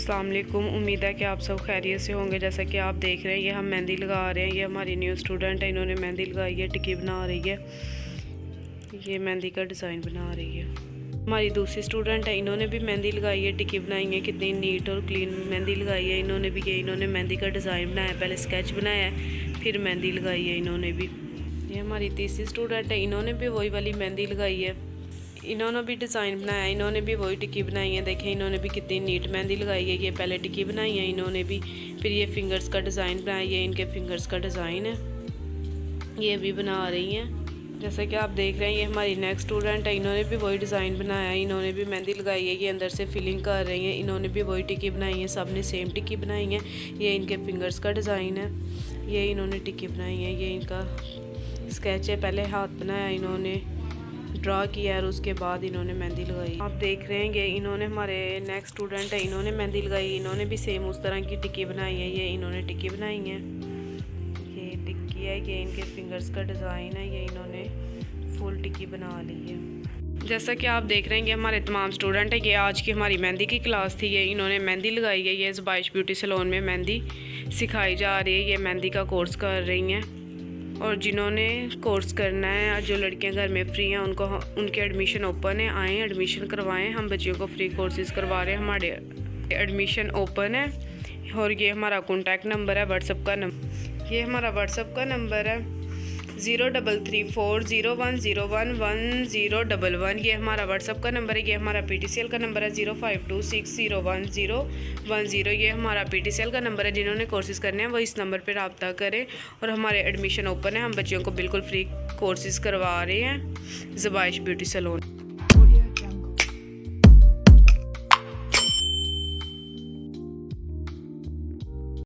अस्सलाम वालेकुम। उम्मीद है कि आप सब खैरियत से होंगे। जैसा कि आप देख रहे हैं ये हम मेहंदी लगा रहे हैं। ये हमारी न्यू स्टूडेंट है, इन्होंने मेहंदी लगाई है, टिक्की बना रही है। ये मेहंदी का डिज़ाइन बना रही है। हमारी दूसरी स्टूडेंट है, इन्होंने भी मेहंदी लगाई है, टिक्की बनाई है। कितनी नीट और क्लीन मेहंदी लगाई है इन्होंने भी। ये इन्होंने मेहंदी का डिज़ाइन बनाया, पहले स्केच बनाया है फिर मेहंदी लगाई है इन्होंने भी। ये हमारी तीसरी स्टूडेंट है, इन्होंने भी वही वाली मेहंदी लगाई है, इन्होंने भी डिज़ाइन बनाया, इन्होंने भी वही टिक्की बनाई है। देखें इन्होंने भी कितनी नीट मेहंदी लगाई है। ये पहले टिक्की बनाई है इन्होंने भी, फिर ये फिंगर्स का डिज़ाइन बनाया, ये इनके फिंगर्स का डिज़ाइन है, ये भी बना रही हैं। जैसा कि आप देख रहे हैं ये हमारी नेक्स्ट स्टूडेंट है, इन्होंने भी वही डिज़ाइन बनाया है, इन्होंने भी मेहंदी लगाई है। ये अंदर से फिलिंग कर रही हैं, इन्होंने भी वही टिक्की बनाई है, सब ने सेम टिक्की बनाई है। ये इनके फिंगर्स का डिज़ाइन है, ये इन्होंने टिक्की बनाई है। ये इनका स्केच है, पहले हाथ बनाया इन्होंने, ड्रा किया और उसके बाद इन्होंने मेहंदी लगाई। आप देख रहे हैं ये इन्होंने, हमारे नेक्स्ट स्टूडेंट है, इन्होंने मेहंदी लगाई, इन्होंने भी सेम उस तरह की टिक्की बनाई है। ये इन्होंने टिक्की बनाई है, ये टिक्की है, ये इनके फिंगर्स का डिज़ाइन है, ये इन्होंने फुल टिक्की बना ली है। जैसा कि आप देख रहे हैं ये हमारे तमाम स्टूडेंट हैं। ये आज की हमारी मेहंदी की क्लास थी, ये इन्होंने मेहंदी लगाई है। ये ज़ुबाइश ब्यूटी सैलून में मेहंदी सिखाई जा रही है, ये मेहंदी का कोर्स कर रही हैं। और जिन्होंने कोर्स करना है, जो लड़कियां घर में फ्री हैं, उनके एडमिशन ओपन है, आएँ एडमिशन करवाएं। हम बच्चियों को फ्री कोर्सेज़ करवा रहे हैं, हमारे एडमिशन ओपन है। और ये हमारा कॉन्टैक्ट नंबर है, व्हाट्सअप का नंबर, ये हमारा व्हाट्सअप का नंबर है 033401011011। ये हमारा व्हाट्सअप का नंबर है। ये हमारा PTCL का नंबर है 0526011010। ये हमारा PTCL का नंबर है। जिन्होंने कोर्सेज करने हैं वो इस नंबर पर रब्ता करें। और हमारे एडमिशन ओपन है, हम बच्चियों को बिल्कुल फ्री कोर्सेज करवा रहे हैं ज़ुबाइश ब्यूटी सैलून।